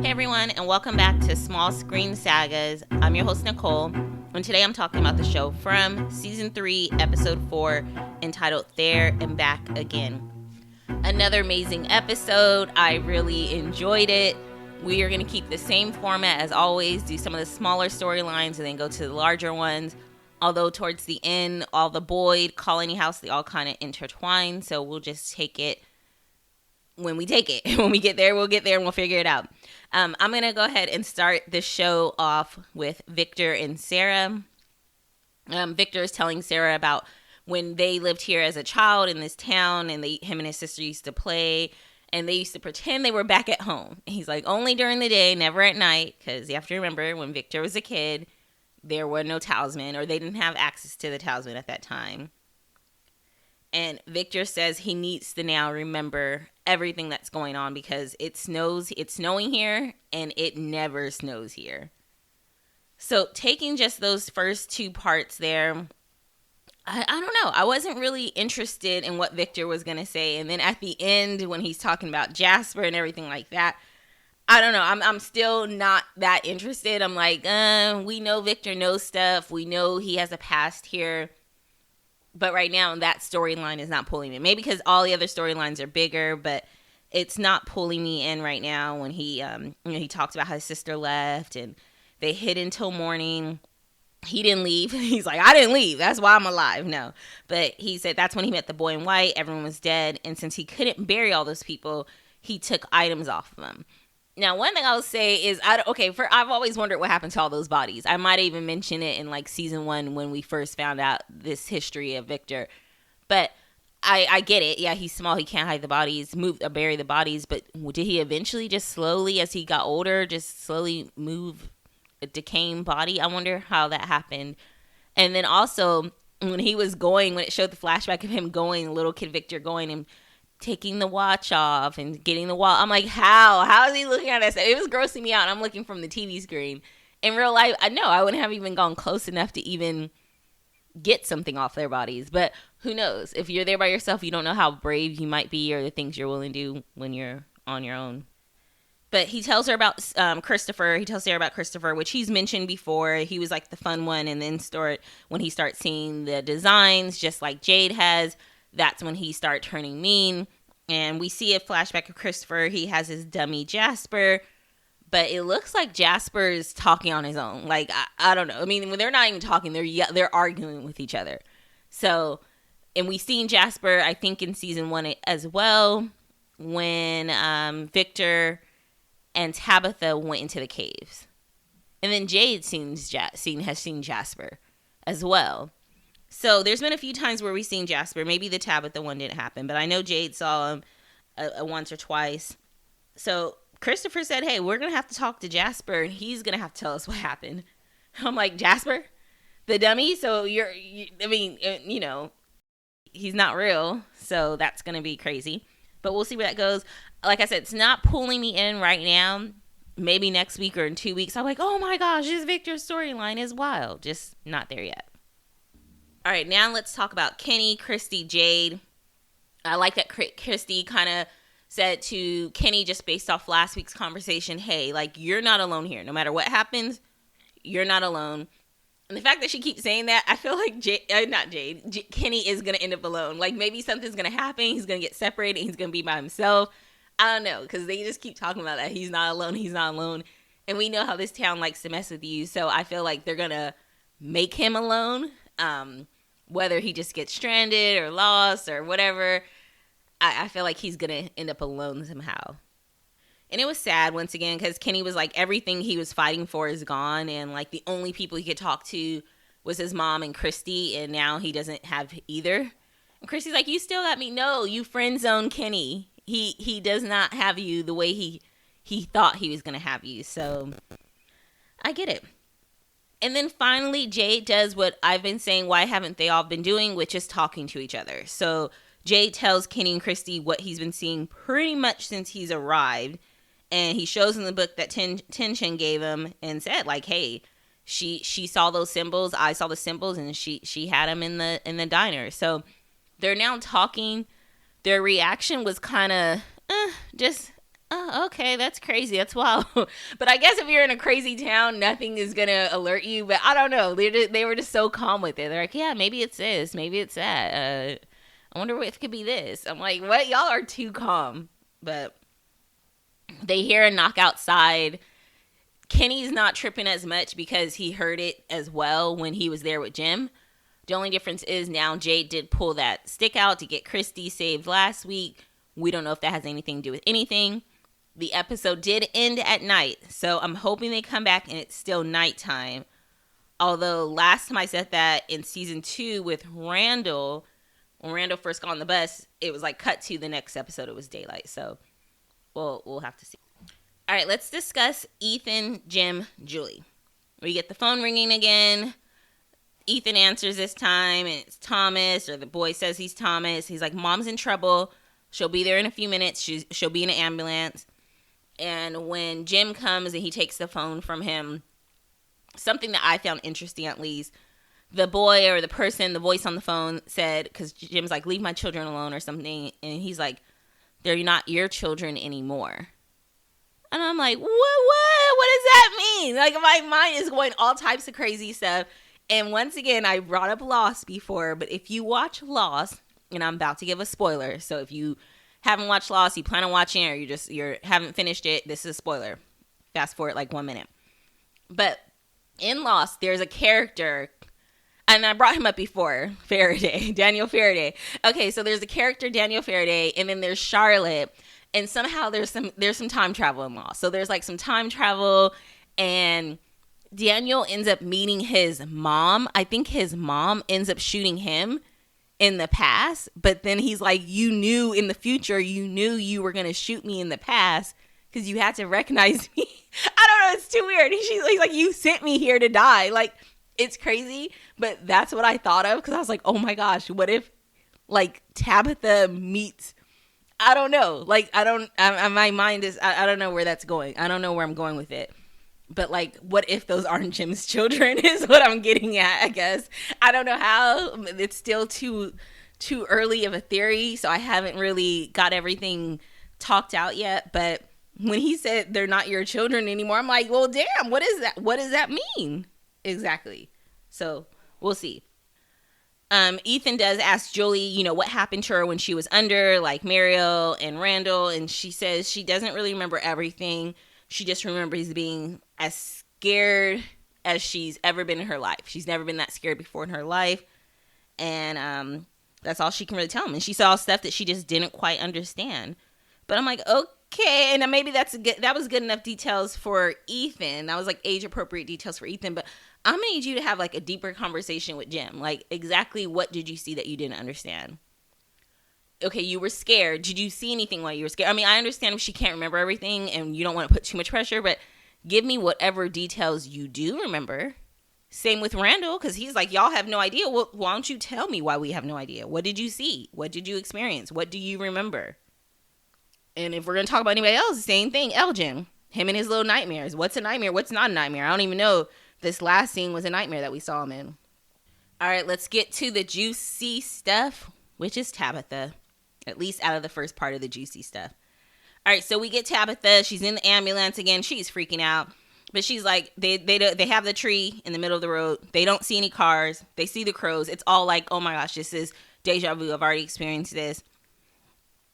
everyone, and welcome back to Small Screen Sagas. I'm your host, Nicole, and today I'm talking about the show from Season 3, Episode 4, entitled There and Back Again. Another amazing episode. I really enjoyed it. We are going to keep the same format as always, do some of the smaller storylines and then go to the larger ones. Although towards the end, all the Boyd, Colony House, they all kind of intertwine, so we'll just take it when we take it. When we get there, we'll get there and we'll figure it out. I'm going to go ahead and start the show off with Victor and Sarah. Victor is telling Sarah about when they lived here as a child in this town, and him and his sister used to play, and they used to pretend they were back at home. He's like, only during the day, never at night, because you have to remember, when Victor was a kid, there were no talisman, or they didn't have access to the talisman at that time. And Victor says he needs to now remember everything that's going on because it's snowing here and it never snows here. So taking just those first two parts there, I don't know. I wasn't really interested in what Victor was going to say. And then at the end, when he's talking about Jasper and everything like that, I don't know. I'm still not that interested. I'm like, we know Victor knows stuff. We know he has a past here. But right now, that storyline is not pulling me. Maybe because all the other storylines are bigger, but it's not pulling me in right now. When he talks about how his sister left and they hid until morning. He didn't leave. He's like, I didn't leave. That's why I'm alive. No. But he said that's when he met the boy in white. Everyone was dead. And since he couldn't bury all those people, he took items off of them. Now, one thing I'll say is, I've always wondered what happened to all those bodies. I might even mention it in like season 1 when we first found out this history of Victor. But I get it. Yeah, he's small. He can't hide the bodies, bury the bodies. But did he eventually just slowly, as he got older, just slowly move a decaying body? I wonder how that happened. And then also, when it showed the flashback of him going, little kid Victor going and taking the watch off and getting the wall. I'm like, how is he looking at us? It was grossing me out. I'm looking from the TV screen. In real life, I wouldn't have even gone close enough to even get something off their bodies. But who knows? If you're there by yourself, you don't know how brave you might be or the things you're willing to do when you're on your own. But he tells her about Christopher. He tells Sarah about Christopher, which he's mentioned before. He was like the fun one. And then when he starts seeing the designs, just like Jade has, that's when he started turning mean. And we see a flashback of Christopher. He has his dummy Jasper. But it looks like Jasper is talking on his own. Like, I don't know. I mean, when they're not even talking, they're arguing with each other. So, and we've seen Jasper, I think, in season 1 as well, when Victor and Tabitha went into the caves. And then Jade has seen Jasper as well. So there's been a few times where we've seen Jasper. Maybe the Tabitha one didn't happen, but I know Jade saw him once or twice. So Christopher said, hey, we're going to have to talk to Jasper, and he's going to have to tell us what happened. I'm like, Jasper? The dummy? So he's not real, so that's going to be crazy. But we'll see where that goes. Like I said, it's not pulling me in right now. Maybe next week or in 2 weeks, I'm like, oh my gosh, this Victor's storyline is wild. Just not there yet. All right, now let's talk about Kenny, Christy, Jade. I like that Christy kind of said to Kenny, just based off last week's conversation, hey, like, you're not alone here. No matter what happens, you're not alone. And the fact that she keeps saying that, I feel like Kenny is going to end up alone. Like, maybe something's going to happen. He's going to get separated. He's going to be by himself. I don't know, because they just keep talking about that. He's not alone. He's not alone. And we know how this town likes to mess with you. So I feel like they're going to make him alone. Whether he just gets stranded or lost or whatever, I feel like he's going to end up alone somehow. And it was sad once again because Kenny was like, everything he was fighting for is gone. And like the only people he could talk to was his mom and Christy. And now he doesn't have either. And Christy's like, you still got me. No, you friend zone Kenny. He does not have you the way he thought he was going to have you. So I get it. And then finally, Jade does what I've been saying, why haven't they all been doing, which is talking to each other. So Jade tells Kenny and Christy what he's been seeing pretty much since he's arrived. And he shows in the book that Tin gave him and said, like, hey, she saw those symbols, I saw the symbols, and she had them in the diner. So they're now talking. Their reaction was kind of just Oh, okay, that's crazy. That's wild. But I guess if you're in a crazy town, nothing is gonna alert you. But I don't know. They were just so calm with it. They're like, yeah, maybe it's this, maybe it's that. I wonder if it could be this. I'm like, what? Y'all are too calm. But they hear a knock outside. Kenny's not tripping as much because he heard it as well when he was there with Jim. The only difference is now Jade did pull that stick out to get Christy saved last week. We don't know if that has anything to do with anything. The episode did end at night, so I'm hoping they come back and it's still nighttime. Although last time I said that in season 2 with Randall, when Randall first got on the bus, it was like cut to the next episode. It was daylight, so we'll have to see. All right, let's discuss Ethan, Jim, Julie. We get the phone ringing again. Ethan answers this time, and it's Thomas, or the boy says he's Thomas. He's like, Mom's in trouble. She'll be there in a few minutes. She'll be in an ambulance. And when Jim comes and he takes the phone from him, something that I found interesting at least, the boy or the person, the voice on the phone said, because Jim's like, leave my children alone or something. And he's like, they're not your children anymore. And I'm like, what does that mean? Like, my mind is going all types of crazy stuff. And once again, I brought up Lost before, but if you watch Lost, and I'm about to give a spoiler, so if you haven't watched Lost, you plan on watching it, or you haven't finished it, this is a spoiler. Fast forward like 1 minute. But in Lost, there's a character, and I brought him up before, Faraday, Daniel Faraday. Okay, so there's a character, Daniel Faraday, and then there's Charlotte, and somehow there's some time travel in Lost. So there's like some time travel, and Daniel ends up meeting his mom. I think his mom ends up shooting him in the past, but then he's like, you knew in the future, you were going to shoot me in the past because you had to recognize me. I don't know. It's too weird. He's like, you sent me here to die. Like, it's crazy, but that's what I thought of because I was like, oh my gosh, what if like Tabitha meets, I don't know. Like, my mind is, I don't know where that's going. I don't know where I'm going with it. But, like, what if those aren't Jim's children is what I'm getting at, I guess. I don't know how. It's still too early of a theory, so I haven't really got everything talked out yet. But when he said they're not your children anymore, I'm like, well, damn, what is that? What does that mean? Exactly. So, we'll see. Ethan does ask Julie, what happened to her when she was under, like Mariel and Randall, and she says she doesn't really remember everything. She just remembers being as scared as she's ever been in her life. She's never been that scared before in her life. And that's all she can really tell him. And she saw stuff that she just didn't quite understand. But I'm like, okay. And maybe that was good enough details for Ethan. That was like age appropriate details for Ethan. But I'm going to need you to have like a deeper conversation with Jim. Like, exactly what did you see that you didn't understand? Okay, you were scared. Did you see anything while you were scared? I mean, I understand if she can't remember everything and you don't want to put too much pressure, but give me whatever details you do remember. Same with Randall, because he's like, y'all have no idea. Well, why don't you tell me why we have no idea? What did you see? What did you experience? What do you remember? And if we're going to talk about anybody else, same thing. Elgin, him and his little nightmares. What's a nightmare? What's not a nightmare? I don't even know this last scene was a nightmare that we saw him in. All right, let's get to the juicy stuff, which is Tabitha. At least out of the first part of the juicy stuff. All right, so we get Tabitha. She's in the ambulance again. She's freaking out. But she's like, they have the tree in the middle of the road. They don't see any cars. They see the crows. It's all like, oh my gosh, this is deja vu. I've already experienced this.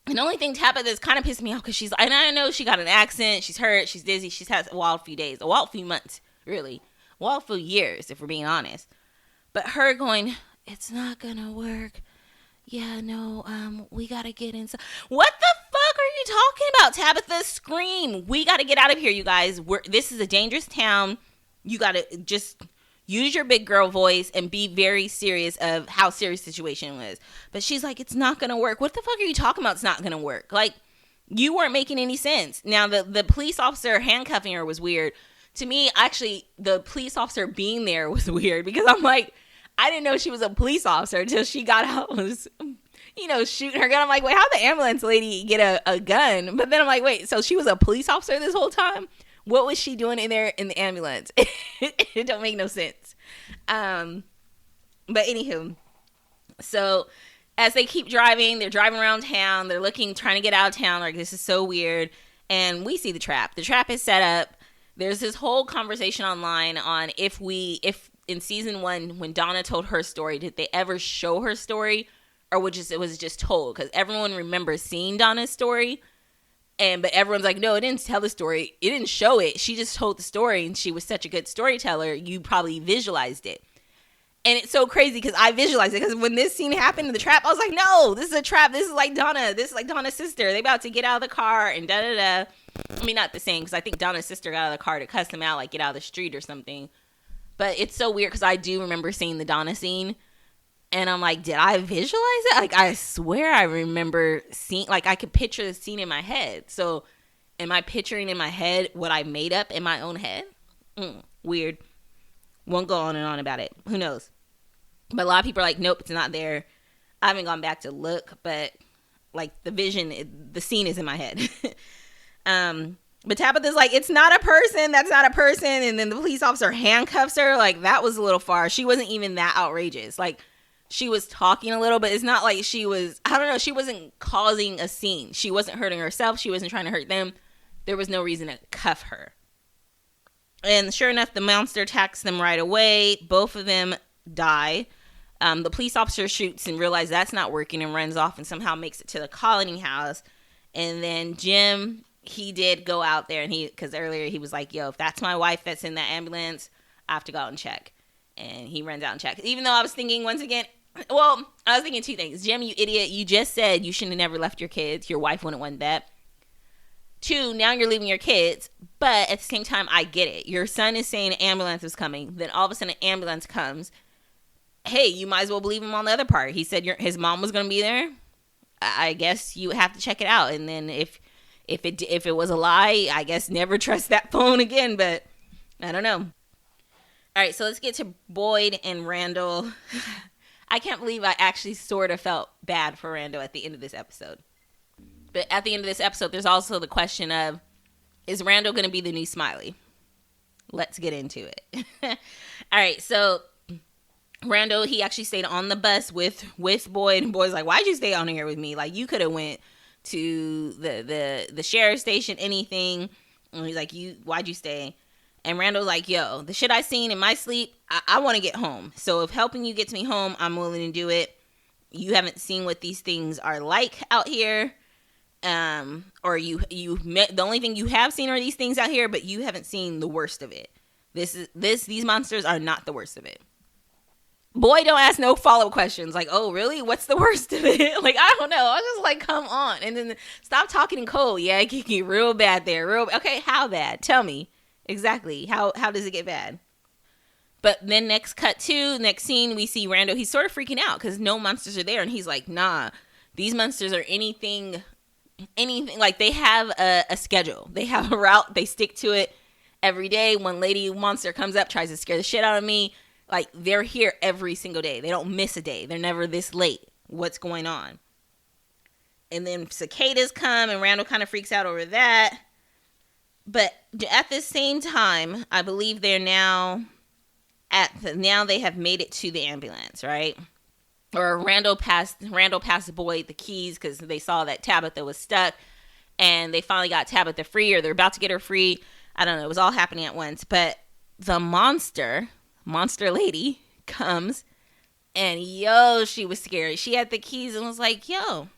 And the only thing Tabitha is kind of pissing me off because she's, and I know she got an accident. She's hurt. She's dizzy. She's had a wild few days. A wild few months, really. A wild few years, if we're being honest. But her going, it's not going to work. Yeah, no, we gotta get inside. What the fuck are you talking about, Tabitha? Scream. We gotta get out of here, you guys. This is a dangerous town. You gotta just use your big girl voice and be very serious of how serious the situation was. But she's like, it's not gonna work. What the fuck are you talking about? It's not gonna work. Like, you weren't making any sense. Now, the police officer handcuffing her was weird. To me, actually, the police officer being there was weird because I'm like, I didn't know she was a police officer until she got out and was, shooting her gun. I'm like, wait, how'd the ambulance lady get a gun? But then I'm like, wait, so she was a police officer this whole time? What was she doing in there in the ambulance? It don't make no sense. But anywho, so as they keep driving, they're driving around town. They're trying to get out of town. Like, this is so weird. and we see the trap. The trap is set up. There's this whole conversation online on if in season 1, when Donna told her story, did they ever show her story, or it was just told? Because everyone remembers seeing Donna's story, but everyone's like, no, it didn't tell the story. It didn't show it. She just told the story, and she was such a good storyteller. You probably visualized it. And it's so crazy because I visualized it, because when this scene happened in the trap, I was like, no, this is a trap. This is like Donna. This is like Donna's sister. They about to get out of the car and da-da-da. I mean, not the same, because I think Donna's sister got out of the car to cuss him out, like get out of the street or something. But it's so weird because I do remember seeing the Donna scene. And I'm like, did I visualize it? Like, I swear I remember seeing, like, I could picture the scene in my head. So, am I picturing in my head what I made up in my own head? Weird. Won't go on and on about it. Who knows? But a lot of people are like, nope, it's not there. I haven't gone back to look, but, like, the scene is in my head. But Tabitha's like, it's not a person. That's not a person. And then the police officer handcuffs her. Like, that was a little far. She wasn't even that outrageous. Like, she was talking a little, but it's not like she was, I don't know, she wasn't causing a scene. She wasn't hurting herself. She wasn't trying to hurt them. There was no reason to cuff her. And sure enough, the monster attacks them right away. Both of them die. The police officer shoots and realizes that's not working and runs off and somehow makes it to the colony house. And then Jim, he did go out there, and because earlier he was like, yo, if that's my wife that's in that ambulance, I have to go out and check. And he runs out and checks. Even though I was thinking, once again, well, I was thinking two things. Jim, you idiot, you just said you shouldn't have never left your kids. Your wife wouldn't want that. 2, now you're leaving your kids. But at the same time, I get it. Your son is saying an ambulance is coming. Then all of a sudden an ambulance comes. Hey, you might as well believe him on the other part. He said his mom was going to be there. I guess you have to check it out. And then if it was a lie, I guess never trust that phone again. But I don't know. All right, so let's get to Boyd and Randall. I can't believe I actually sort of felt bad for Randall at the end of this episode. But at the end of this episode, there's also the question of, is Randall going to be the new Smiley? Let's get into it. All right, so Randall, he actually stayed on the bus with Boyd, and Boyd's like, why'd you stay on here with me? Like, you could have went to the sheriff's station, anything. And he's like, why'd you stay? And Randall's like, yo, the shit I seen in my sleep, I want to get home. So if helping you gets me home, I'm willing to do it. You haven't seen what these things are like out here. Or you met, the only thing you have seen are these things out here, but you haven't seen the worst of it. These monsters are not the worst of it. Boy, don't ask no follow-up questions. Like, oh, really? What's the worst of it? Like, I don't know. I was just like, come on. And then stop talking in code. Yeah, it can get real bad there. Okay, how bad? Tell me. Exactly. How does it get bad? But then next scene, we see Randall. He's sort of freaking out because no monsters are there. And he's like, nah, these monsters are anything, like they have a schedule. They have a route. They stick to it every day. One lady monster comes up, tries to scare the shit out of me. Like, they're here every single day. They don't miss a day. They're never this late. What's going on? And then cicadas come, and Randall kind of freaks out over that. But at the same time, I believe they're now they have made it to the ambulance, right? Or Randall passed Boyd the keys because they saw that Tabitha was stuck, and they finally got Tabitha free, or they're about to get her free. I don't know. It was all happening at once. But the monster lady comes, and she was scary. She had the keys and was like, yo,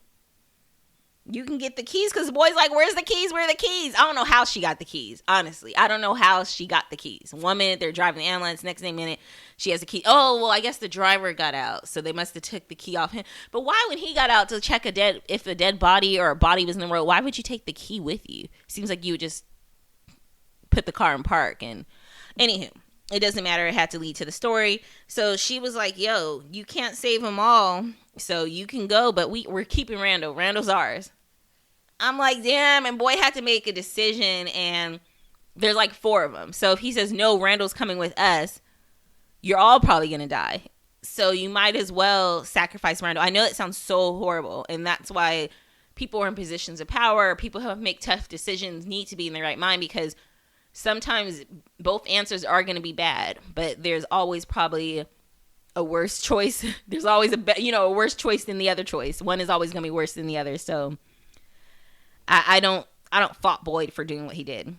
you can get the keys, because the boy's like, where's the keys? Where are the keys? I don't know how she got the keys. Honestly, I don't know how she got the keys. 1 minute they're driving the ambulance, next minute she has the key. Oh, well, I guess the driver got out, so they must have took the key off him. But why, when he got out to check if a dead body or a body was in the road, why would you take the key with you? Seems like you would just put the car in park. And anywho, it doesn't matter. It had to lead to the story. So she was like, yo, you can't save them all, so you can go, but we're keeping Randall. Randall's ours. I'm like, damn, and Boy had to make a decision, and there's like 4 of them. So if he says, no, Randall's coming with us, you're all probably going to die. So you might as well sacrifice Randall. I know that sounds so horrible, and that's why people are in positions of power, people who make tough decisions need to be in their right mind, because sometimes both answers are going to be bad, but there's always probably a worse choice. There's always a worse choice than the other choice. One is always going to be worse than the other. So I don't I don't fault Boyd for doing what he did.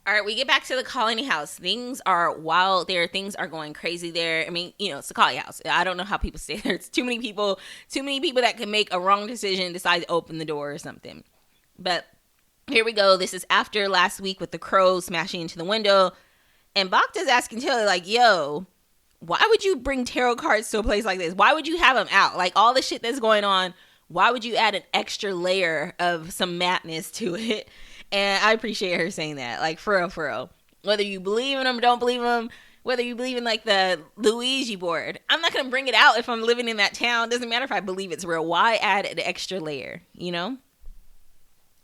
All right, we get back to the colony house. Things are wild there. Things are going crazy there. I mean, it's a colony house. I don't know how people stay there. It's too many people that can make a wrong decision and decide to open the door or something. But here we go. This is after last week with the crows smashing into the window. And Bacta's asking Tillie, like, yo, why would you bring tarot cards to a place like this? Why would you have them out? Like, all the shit that's going on, why would you add an extra layer of some madness to it? And I appreciate her saying that. Like, for real. Whether you believe in them, don't believe in them, whether you believe in, like, the Ouija board, I'm not going to bring it out if I'm living in that town. Doesn't matter if I believe it's real. Why add an extra layer,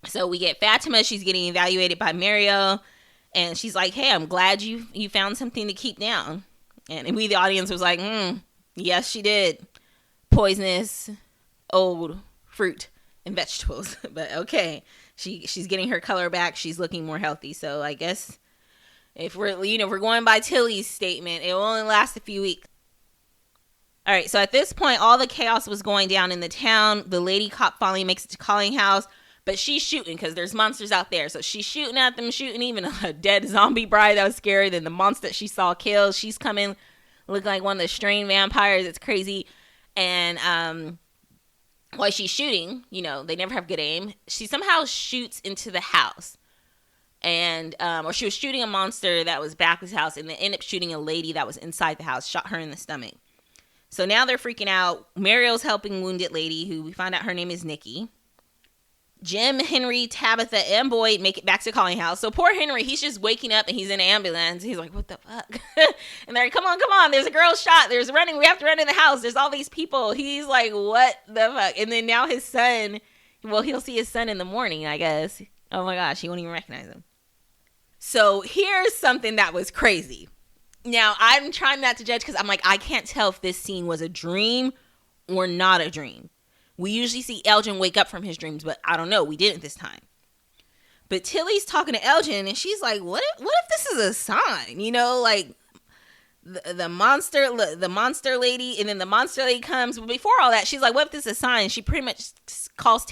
So we get Fatima. She's getting evaluated by Mario. And she's like, hey, I'm glad you found something to keep down. And we, the audience, was like, yes, she did. Poisonous, old fruit and vegetables. But okay. She's getting her color back. She's looking more healthy. So I guess if we're going by Tillie's statement, it will only last a few weeks. All right. So at this point, all the chaos was going down in the town. The lady cop finally makes it to Colling House, but she's shooting because there's monsters out there. So she's shooting at them, shooting even a dead zombie bride that was scary. Then the monster that she saw killed, she's coming looking like one of the strange vampires. It's crazy. And while she's shooting, they never have good aim. She somehow shoots into the house. And, or she was shooting a monster that was back of his house, and they ended up shooting a lady that was inside the house, shot her in the stomach. So now they're freaking out. Mario's helping wounded lady, who we find out her name is Nikki. Jim, Henry, Tabitha, and Boyd make it back to Colling House. So poor Henry, he's just waking up and he's in an ambulance. He's like, what the fuck? And they're like, come on. There's a girl shot. There's running. We have to run in the house. There's all these people. He's like, what the fuck? And then now his son, he'll see his son in the morning, I guess. Oh my gosh, he won't even recognize him. So here's something that was crazy. Now, I'm trying not to judge because I'm like, I can't tell if this scene was a dream or not a dream. We usually see Elgin wake up from his dreams, but I don't know. We didn't this time. But Tillie's talking to Elgin, and she's like, what if this is a sign? Like the monster lady, and then the monster lady comes. But before all that, she's like, what if this is a sign? She pretty much calls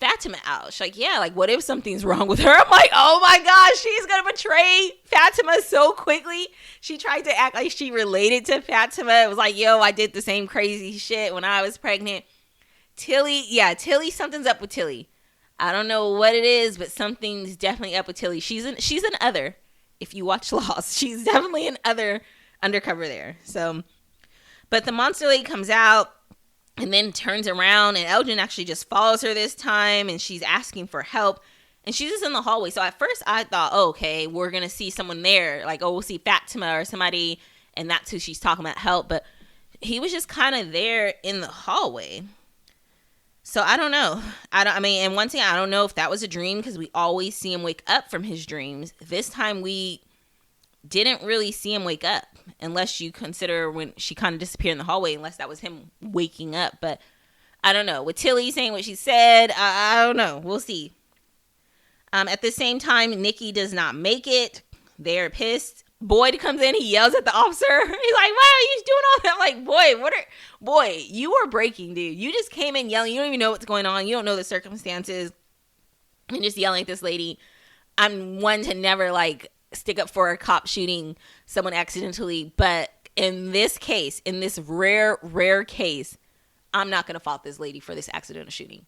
Fatima out. She's like, yeah, like, what if something's wrong with her? I'm like, oh my gosh, she's going to betray Fatima so quickly. She tried to act like she related to Fatima. It was like, yo, I did the same crazy shit when I was pregnant. Tillie, something's up with Tillie. I don't know what it is, but something's definitely up with Tillie. She's an other. If you watch Lost, she's definitely an other undercover there. So, but the monster lady comes out and then turns around, and Elgin actually just follows her this time, and she's asking for help, and she's just in the hallway. So at first I thought, oh, okay, we're going to see someone there. Like, oh, we'll see Fatima or somebody, and that's who she's talking about help. But he was just kind of there in the hallway. So I don't know. And one thing, I don't know if that was a dream, because we always see him wake up from his dreams. This time we didn't really see him wake up, unless you consider when she kind of disappeared in the hallway, unless that was him waking up. But I don't know. With Tillie saying what she said, I don't know. We'll see. At the same time, Nikki does not make it. They're pissed. Boyd comes in. He yells at the officer. He's like, why are you doing all that? I'm like, Boyd, you are breaking, dude. You just came in yelling. You don't even know what's going on. You don't know the circumstances. And just yelling at this lady. I'm one to never, stick up for a cop shooting someone accidentally, but in this case, in this rare case, I'm not gonna fault this lady for this accidental shooting.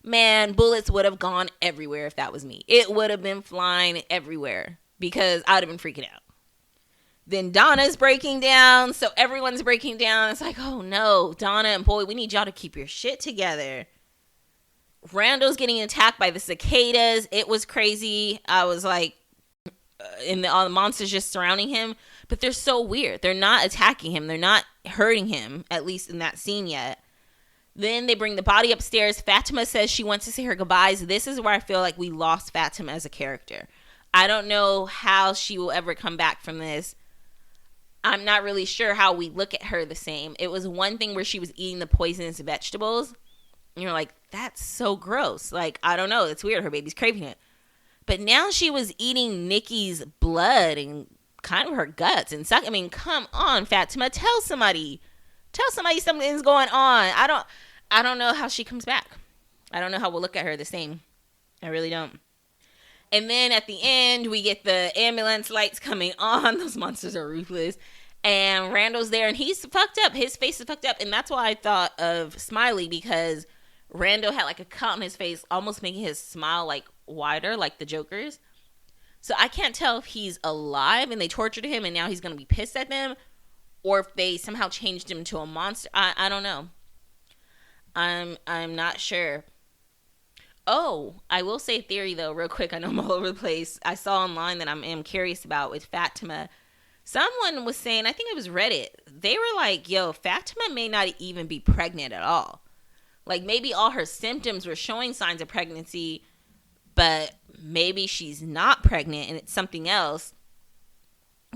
Man, bullets would have gone everywhere if that was me. It would have been flying everywhere because I'd have been freaking out. Then Donna's breaking down, so everyone's breaking down. It's like, oh no, Donna and Boyd, we need y'all to keep your shit together. Randall's getting attacked by the cicadas. It was crazy. I was like, and all the monsters just surrounding him, but they're so weird. They're not attacking him. They're not hurting him, at least in that scene yet. Then they bring the body upstairs. Fatima says she wants to say her goodbyes. This is where I feel like we lost Fatima as a character. I don't know how she will ever come back from this. I'm not really sure how we look at her the same. It was one thing where she was eating the poisonous vegetables, and you're like, that's so gross. Like, I don't know. It's weird. Her baby's craving it. But now she was eating Nikki's blood and kind of her guts and suck. I mean, come on, Fatima, tell somebody something's going on. I don't know how she comes back. I don't know how we'll look at her the same. I really don't. And then at the end, we get the ambulance lights coming on. Those monsters are ruthless. And Randall's there, and he's fucked up. His face is fucked up. And that's why I thought of Smiley, because Randall had like a cut on his face, almost making his smile like wider, like the Joker's. So I can't tell if he's alive and they tortured him and now he's going to be pissed at them, or if they somehow changed him to a monster. I don't know. I'm not sure. Oh, I will say theory though, real quick. I know I'm all over the place. I saw online that I'm curious about with Fatima. Someone was saying, I think it was Reddit, they were like, yo, Fatima may not even be pregnant at all. Like, maybe all her symptoms were showing signs of pregnancy, but maybe she's not pregnant and it's something else,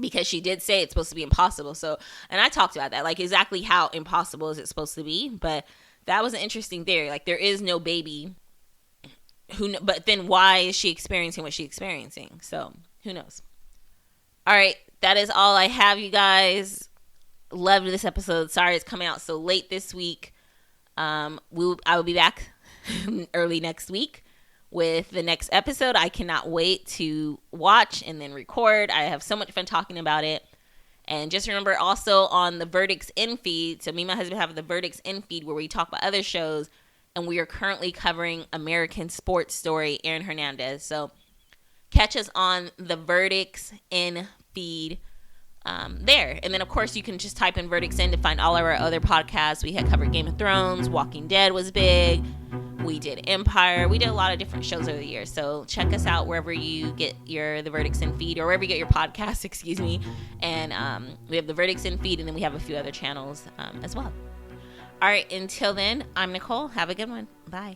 because she did say it's supposed to be impossible. So, and I talked about that, like exactly how impossible is it supposed to be, but that was an interesting theory. Like, there is no baby. But then why is she experiencing what she's experiencing? So, who knows? All right, that is all I have, you guys. Loved this episode. Sorry it's coming out so late this week. I will be back early next week with the next episode. I cannot wait to watch and then record. I have so much fun talking about it. And just remember, also on the Verdicts In feed, so me and my husband have the Verdicts In feed where we talk about other shows, and we are currently covering American Sports Story, Aaron Hernandez. So catch us on the Verdicts In feed there. And then, of course, you can just type in Verdicts In to find all of our other podcasts. We had covered Game of Thrones, Walking Dead was big. We did Empire. We did a lot of different shows over the years. So check us out wherever you get the Verdicts In feed, or wherever you get your podcast, excuse me. And we have the Verdicts In feed, and then we have a few other channels as well. All right, until then, I'm Nicole. Have a good one. Bye.